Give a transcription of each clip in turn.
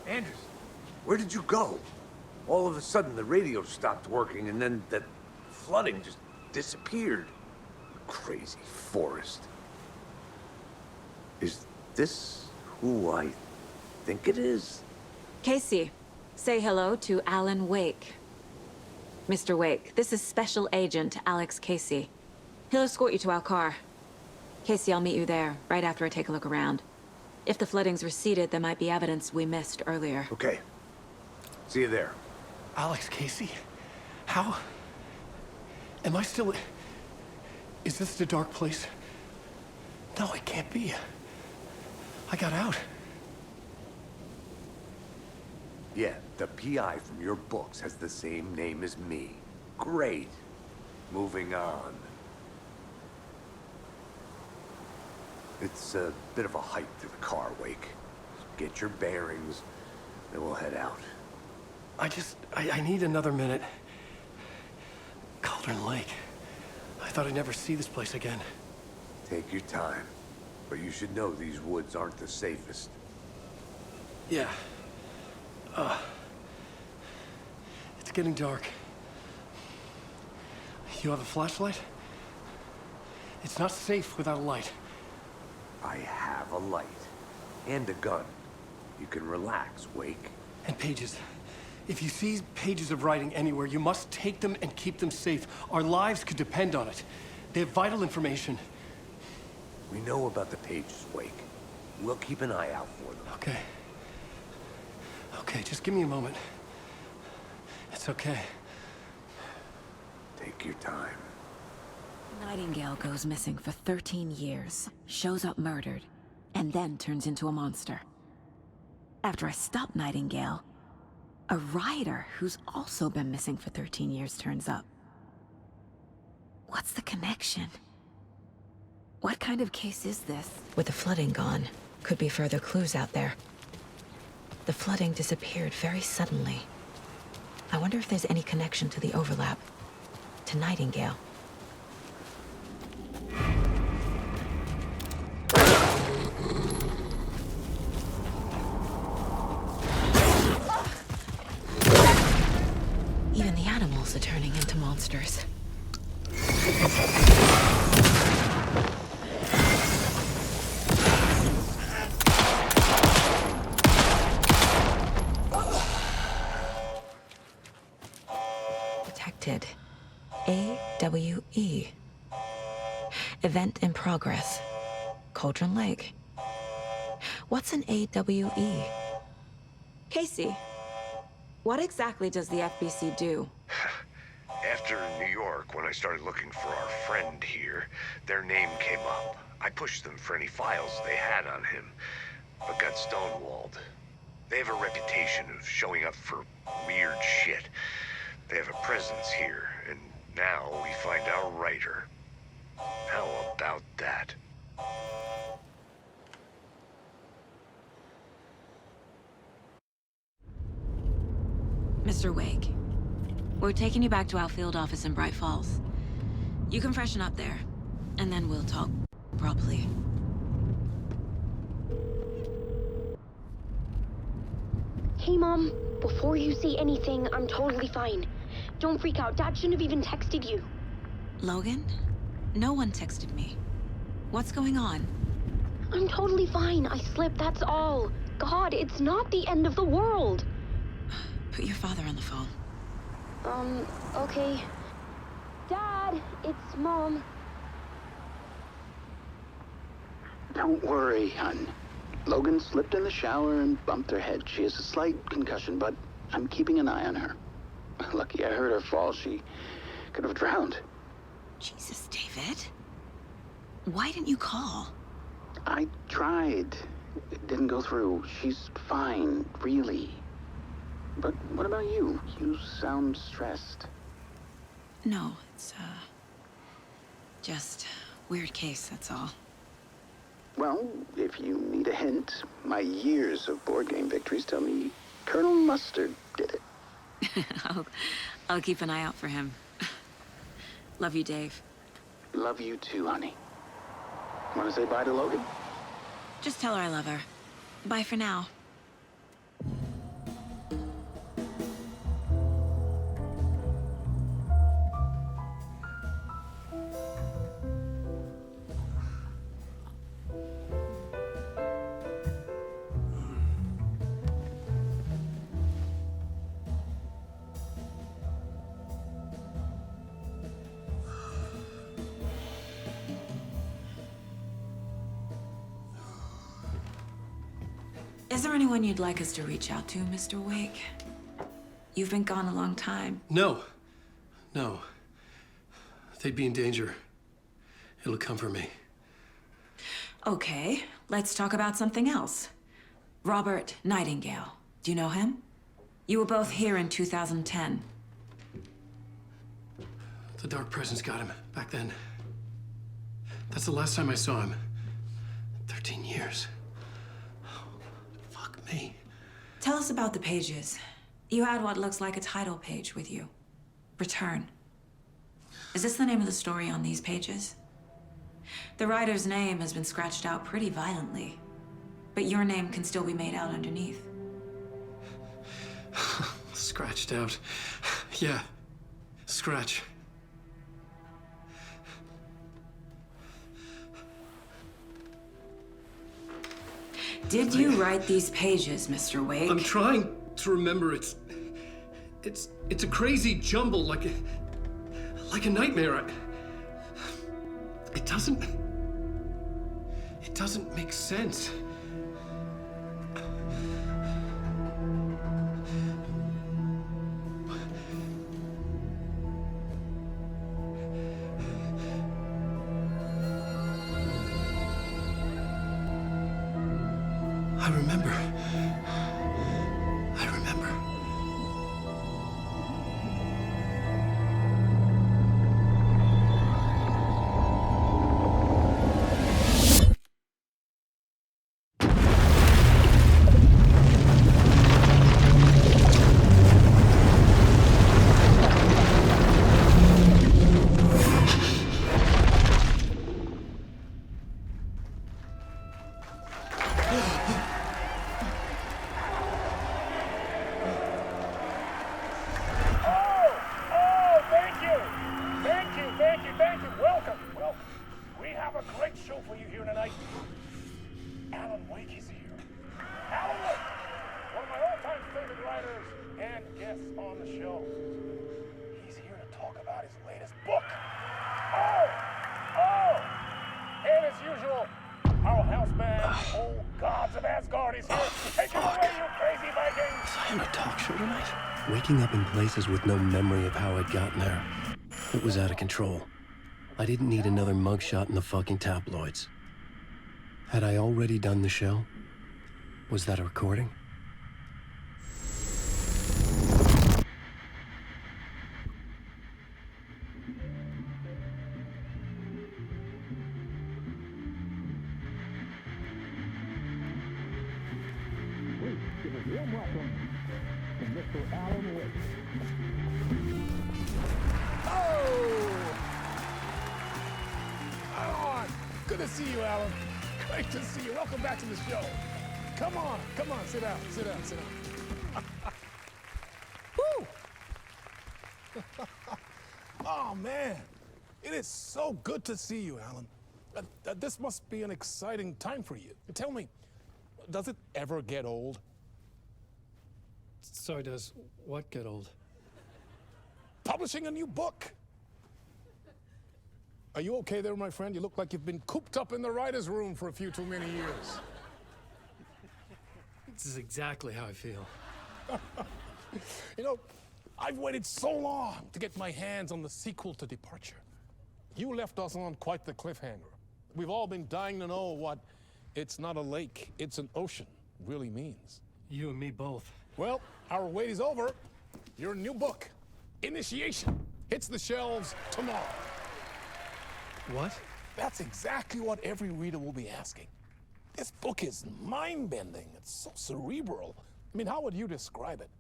Anderson, where did you go? All of a sudden, the radio stopped working, and then that flooding just disappeared. Crazy forest. Is this who I think it is? Casey, say hello to Alan Wake. Mr. Wake, this is Special Agent Alex Casey. He'll escort you to our car. Casey, I'll meet you there, right after I take a look around. If the flooding's receded, there might be evidence we missed earlier. Okay. See you there. Alex Casey? How? Am I still... Is this the dark place? No, it can't be. I got out. Yeah, the PI from your books has the same name as me. Great. Moving on. It's a bit of a hike to the car, Wake. Get your bearings, then we'll head out. I need another minute. Cauldron Lake. I thought I'd never see this place again. Take your time. But you should know these woods aren't the safest. Yeah. It's getting dark. You have a flashlight? It's not safe without a light. I have a light. And a gun. You can relax, Wake. And pages. If you see pages of writing anywhere, you must take them and keep them safe. Our lives could depend on it. They have vital information. We know about the pages, Wake. We'll keep an eye out for them. Okay. Okay, just give me a moment. It's okay. Take your time. Nightingale goes missing for 13 years, shows up murdered, and then turns into a monster. After I stop Nightingale, a writer who's also been missing for 13 years turns up. What's the connection? What kind of case is this? With the flooding gone, could be further clues out there. The flooding disappeared very suddenly. I wonder if there's any connection to the overlap. To Nightingale. Even the animals are turning into monsters. Detected. AWE. Event in progress. Cauldron Lake. What's an AWE? Casey, what exactly does the FBC do? After New York, when I started looking for our friend here, their name came up. I pushed them for any files they had on him, but got stonewalled. They have a reputation of showing up for weird shit. They have a presence here, and now we find our writer. How about that? Mr. Wake, we're taking you back to our field office in Brite Falls. You can freshen up there, and then we'll talk properly. Hey, Mom. Before you say anything, I'm totally fine. Don't freak out. Dad shouldn't have even texted you. Logan? No one texted me. What's going on? I'm totally fine. I slipped, that's all. God, it's not the end of the world. Put your father on the phone. Okay. Dad, it's Mom. Don't worry, hon. Logan slipped in the shower and bumped her head. She has a slight concussion, but I'm keeping an eye on her. Lucky I heard her fall. She could have drowned. Jesus, David. Why didn't you call? I tried. It didn't go through. She's fine, really. But what about you? You sound stressed. No, it's, just weird case, that's all. Well, if you need a hint, my years of board game victories tell me Colonel Mustard did it. I'll keep an eye out for him. Love you, Dave. Love you too, honey. Want to say bye to Logan? Just tell her I love her. Bye for now. Is there anyone you'd like us to reach out to, Mr. Wake? You've been gone a long time. No. No. They'd be in danger. It'll come for me. Okay, let's talk about something else. Robert Nightingale. Do you know him? You were both here in 2010. The dark presence got him back then. That's the last time I saw him. 13 years. Oh, fuck me. Tell us about the pages. You had what looks like a title page with you. Return. Is this the name of the story on these pages? The writer's name has been scratched out pretty violently, but your name can still be made out underneath. Scratched out. Yeah. Scratch. Did you write these pages, Mr. Wake? I'm trying to remember. It's a crazy jumble, like a nightmare. It doesn't make sense. I remember. Alan Wake is here. Alan Wake, one of my all-time favorite writers and guests on the show. He's here to talk about his latest book. Oh! And as usual, our house band, old gods of Asgard, is here. Take it away, you crazy Vikings! Was I on a talk show tonight? Waking up in places with no memory of how I'd gotten there. It was out of control. I didn't need another mugshot in the fucking tabloids. Had I already done the show? Was that a recording? Please give a warm welcome to Mr. Alan Wake. Alan! Good to see you, Alan. Great to see you. Welcome back to the show. Come on, sit down. Woo! Oh, man. It is so good to see you, Alan. This must be an exciting time for you. Tell me, does it ever get old? Sorry, does what get old? Publishing a new book. Are you okay there, my friend? You look like you've been cooped up in the writer's room for a few too many years. This is exactly how I feel. You know, I've waited so long to get my hands on the sequel to Departure. You left us on quite the cliffhanger. We've all been dying to know what "it's not a lake, it's an ocean" really means. You and me both. Well, our wait is over. Your new book, Initiation, hits the shelves tomorrow. What? That's exactly what every reader will be asking. This book is mind-bending. It's so cerebral. I mean, how would you describe it?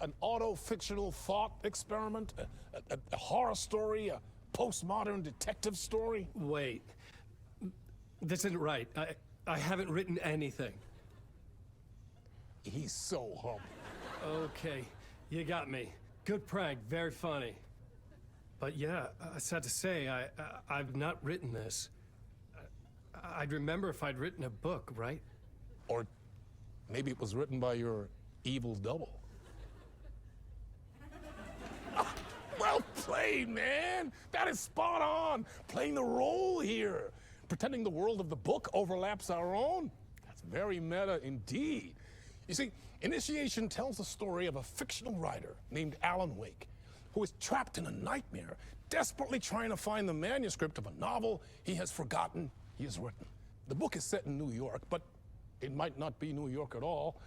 An auto-fictional thought experiment? A horror story? A postmodern detective story? Wait. This isn't right. I haven't written anything. He's so humble. Okay, you got me. Good prank, very funny. But yeah, sad to say, I've not written this. I'd remember if I'd written a book, right? Or maybe it was written by your evil double. Well played, man! That is spot on! Playing the role here. Pretending the world of the book overlaps our own. That's very meta indeed. You see, Initiation tells the story of a fictional writer named Alan Wake, who is trapped in a nightmare, desperately trying to find the manuscript of a novel he has forgotten he has written. The book is set in New York, but it might not be New York at all.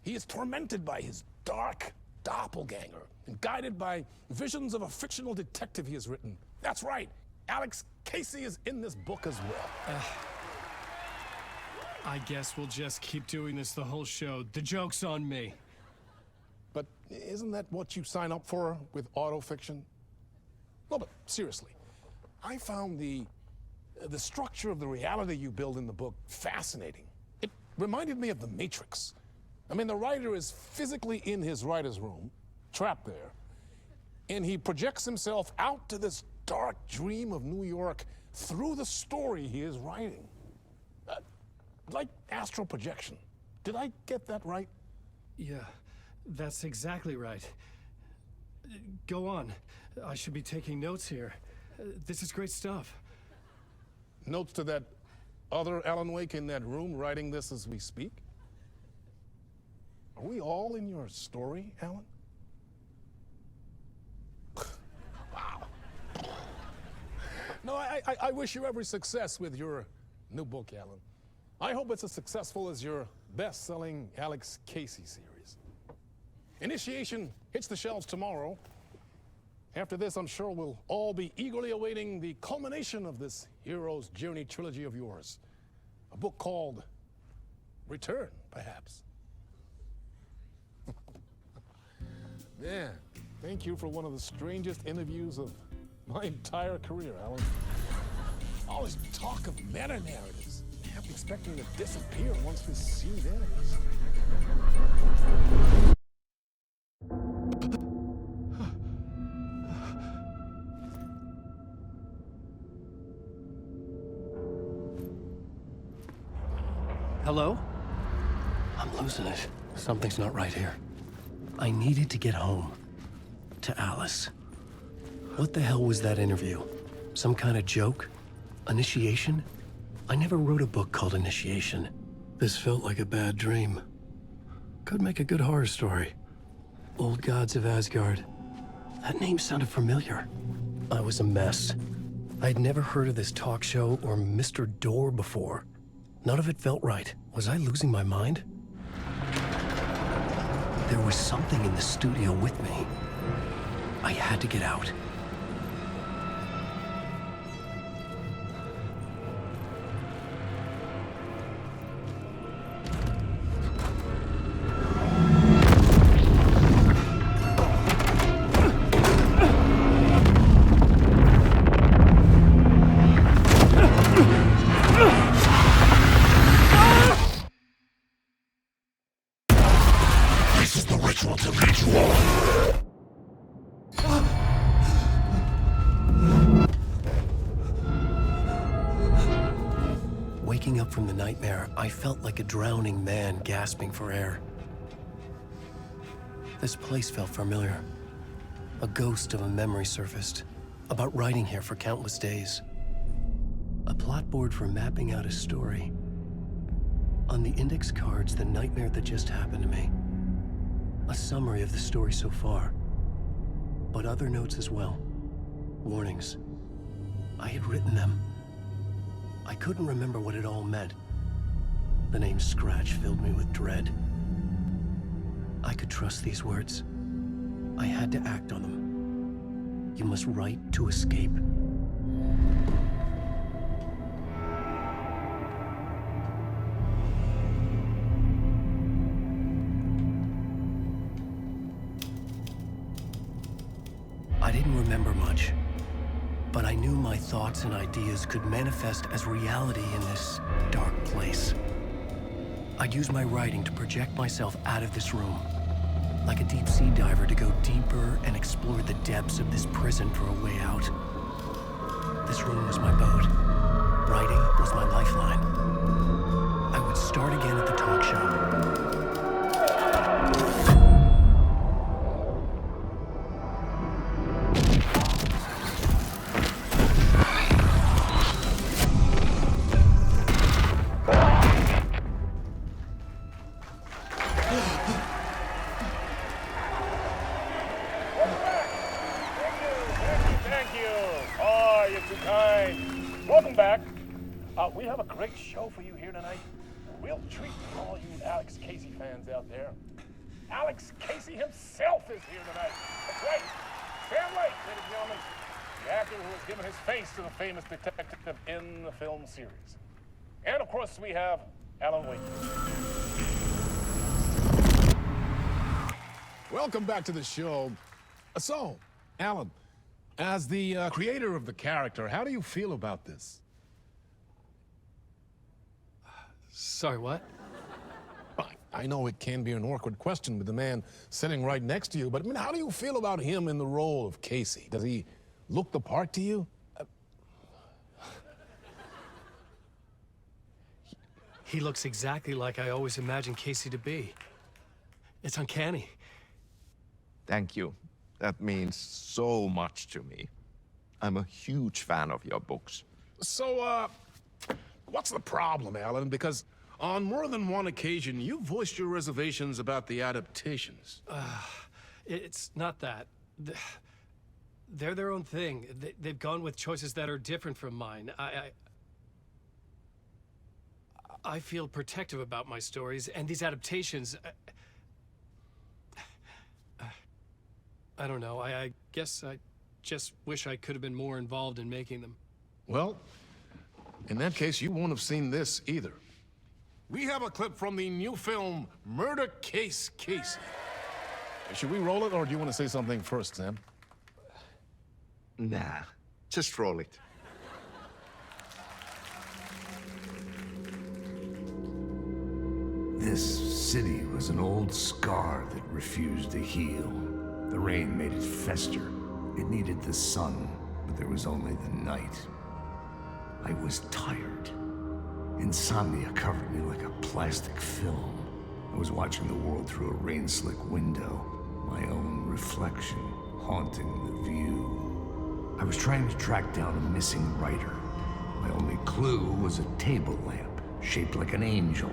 He is tormented by his dark doppelganger and guided by visions of a fictional detective he has written. That's right, Alex Casey is in this book as well. I guess we'll just keep doing this the whole show. The joke's on me. But isn't that what you sign up for with autofiction? No, but seriously, I found the structure of the reality you build in the book fascinating. It reminded me of The Matrix. I mean, the writer is physically in his writer's room, trapped there, and he projects himself out to this dark dream of New York through the story he is writing. Like astral projection. Did I get that right? Yeah, that's exactly right. Go on. I should be taking notes here. This is great stuff. Notes to that other Alan Wake in that room writing this as we speak? Are we all in your story, Alan? Wow. No, I wish you every success with your new book, Alan. I hope it's as successful as your best-selling Alex Casey series. Initiation hits the shelves tomorrow. After this, I'm sure we'll all be eagerly awaiting the culmination of this hero's journey trilogy of yours. A book called Return, perhaps. Yeah, thank you for one of the strangest interviews of my entire career, Alan. All this talk of meta-narratives. I'm expecting to disappear once this scene ends. Hello? I'm losing it. Something's not right here. I needed to get home. To Alice. What the hell was that interview? Some kind of joke? Initiation? I never wrote a book called Initiation. This felt like a bad dream. Could make a good horror story. Old Gods of Asgard. That name sounded familiar. I was a mess. I'd never heard of this talk show or Mr. Door before. None of it felt right. Was I losing my mind? There was something in the studio with me. I had to get out. Waking up from the nightmare, I felt like a drowning man gasping for air. This place felt familiar. A ghost of a memory surfaced, about writing here for countless days. A plot board for mapping out a story. On the index cards, the nightmare that just happened to me. A summary of the story so far, but other notes as well. Warnings. I had written them. I couldn't remember what it all meant. The name Scratch filled me with dread. I could trust these words. I had to act on them. You must write to escape. I didn't remember much, but I knew my thoughts and ideas could manifest as reality in this dark place. I'd use my writing to project myself out of this room, like a deep-sea diver to go deeper and explore the depths of this prison for a way out. This room was my boat. Writing was my lifeline. I would start again at the talk show. welcome back. We have a great show for you here tonight. Real treat for all you Alex Casey fans out there. Alex Casey himself is here tonight. That's right. Sam Lake, ladies and gentlemen, the actor who has given his face to the famous detective in the film series. And of course, we have Alan Wake. Welcome back to the show. So, Alan, as the creator of the character, how do you feel about this? Sorry, what? I know it can be an awkward question with the man sitting right next to you, but I mean, how do you feel about him in the role of Casey? Does he look the part to you? He looks exactly like I always imagined Casey to be. It's uncanny. Thank you. That means so much to me. I'm a huge fan of your books. So, what's the problem, Alan? Because on more than one occasion, you voiced your reservations about the adaptations. It's not that. They're their own thing. They've gone with choices that are different from mine. I feel protective about my stories, and these adaptations... I don't know. I guess I just wish I could have been more involved in making them. Well, in that case, you won't have seen this either. We have a clip from the new film, Murder Case Casey. Should we roll it, or do you want to say something first, Sam? Nah, just roll it. This city was an old scar that refused to heal. The rain made it fester. It needed the sun, but there was only the night. I was tired. Insomnia covered me like a plastic film. I was watching the world through a rain-slick window, my own reflection haunting the view. I was trying to track down a missing writer. My only clue was a table lamp, shaped like an angel.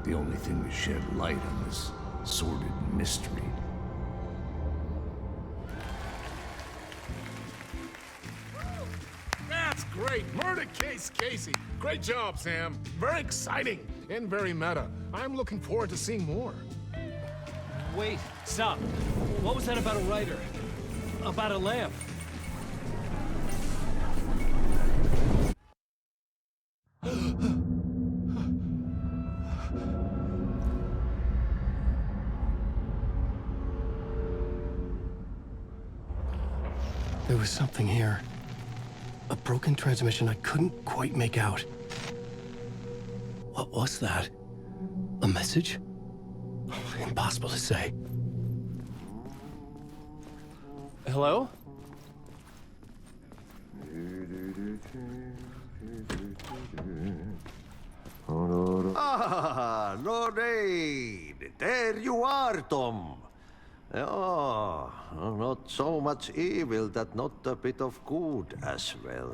The only thing that shed light on this sordid mystery. That's great! Murder Case Casey! Great job, Sam. Very exciting and very meta. I'm looking forward to seeing more. Wait, stop. What was that about a writer? About a lamp? There was something here. A broken transmission I couldn't quite make out. What was that? A message? Impossible to say. Hello? Ah, Lorraine! There you are, Tom. Oh, not so much evil that not a bit of good as well.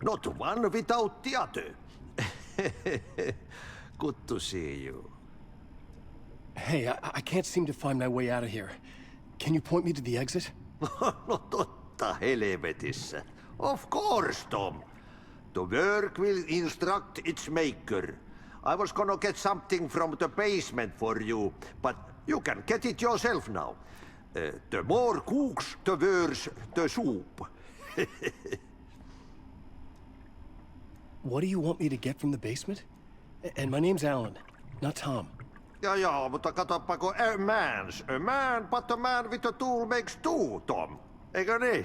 Not one without the other. Good to see you. Hey, I can't seem to find my way out of here. Can you point me to the exit? No totta helvetissä. Of course, Tom. The work will instruct its maker. I was gonna get something from the basement for you, but you can get it yourself now. The more cooks, the worse the soup. What do you want me to get from the basement? And my name's Alan, not Tom. Ja, mutta katsoppa, a man, but a man with a tool makes two, Tom. Eikö niin?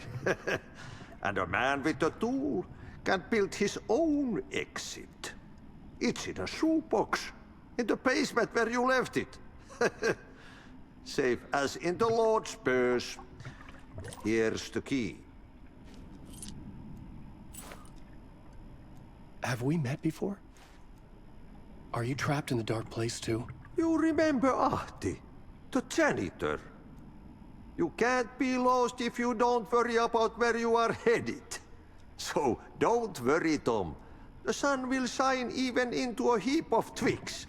And a man with a tool can build his own exit. It's in a shoebox, in the basement where you left it. Safe as in the Lord's purse. Here's the key. Have we met before? Are you trapped in the dark place too? You remember Ahti, the janitor. You can't be lost if you don't worry about where you are headed. So don't worry, Tom. The sun will shine even into a heap of twigs.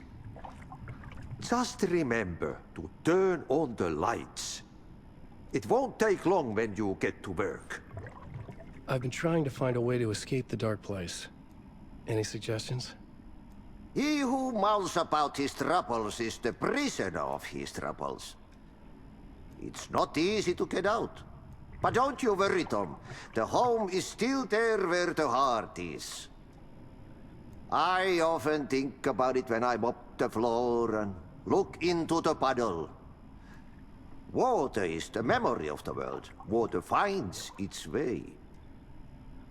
Just remember to turn on the lights. It won't take long when you get to work. I've been trying to find a way to escape the dark place. Any suggestions? He who mouths about his troubles is the prisoner of his troubles. It's not easy to get out. But don't you worry, Tom. The home is still there where the heart is. I often think about it when I mop the floor and look into the puddle. Water is the memory of the world. Water finds its way.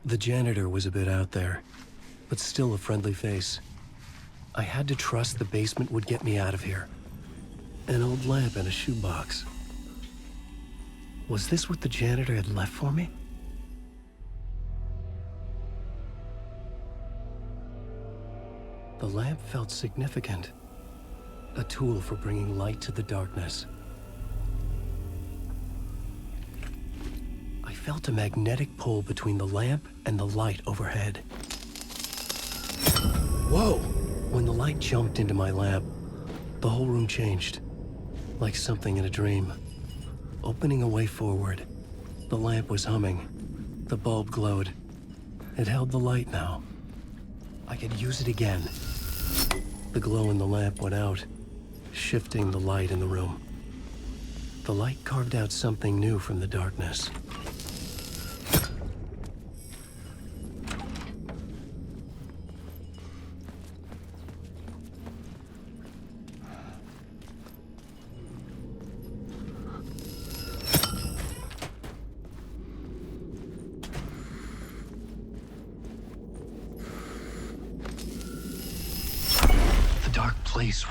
The janitor was a bit out there, but still a friendly face. I had to trust the basement would get me out of here. An old lamp and a shoebox. Was this what the janitor had left for me? The lamp felt significant. A tool for bringing light to the darkness. I felt a magnetic pull between the lamp and the light overhead. Whoa! When the light jumped into my lamp, the whole room changed. Like something in a dream. Opening a way forward. The lamp was humming. The bulb glowed. It held the light now. I could use it again. The glow in the lamp went out, shifting the light in the room. The light carved out something new from the darkness.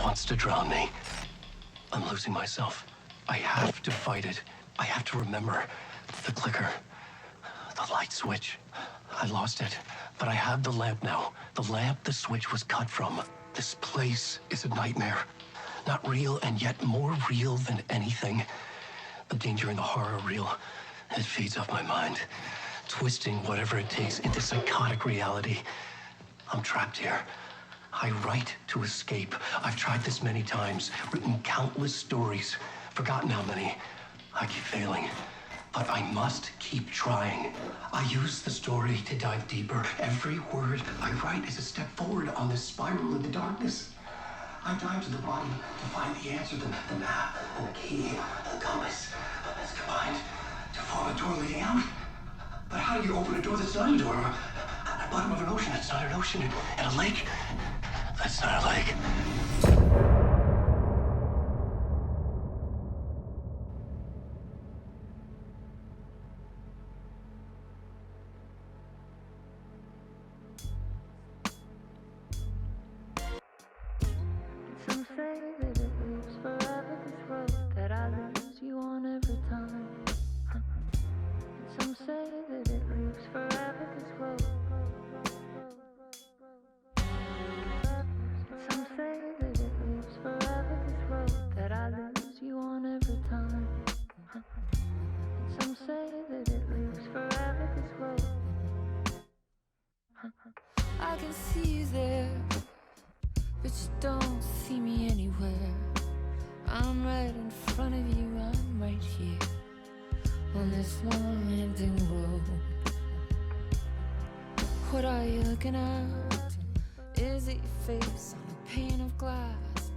Wants to drown me. I'm losing myself. I have to fight it. I have to remember. The clicker. The light switch. I lost it. But I have the lamp now. The lamp the switch was cut from. This place is a nightmare. Not real and yet more real than anything. The danger and the horror are real. It feeds off my mind. Twisting whatever it takes into psychotic reality. I'm trapped here. I write to escape. I've tried this many times, written countless stories, forgotten how many. I keep failing, but I must keep trying. I use the story to dive deeper. Every word I write is a step forward on this spiral in the darkness. I dive to the bottom to find the answer, the map, and the key, and the compass. It's combined to form a door leading out. But how do you open a door that's not a door? At the bottom of an ocean that's not an ocean, and a lake that's not a lake. Some say that it lives forever, this road that I lose you on every time. Some say that it lives forever, this road. Some say that it lives forever, this road that I lose you on every time. Some say that it lives forever, this road. I can see you there, but you don't see me anywhere. I'm right in front of you, I'm right here on this long ending road. What are you looking at? Is it your face on a pane of glass?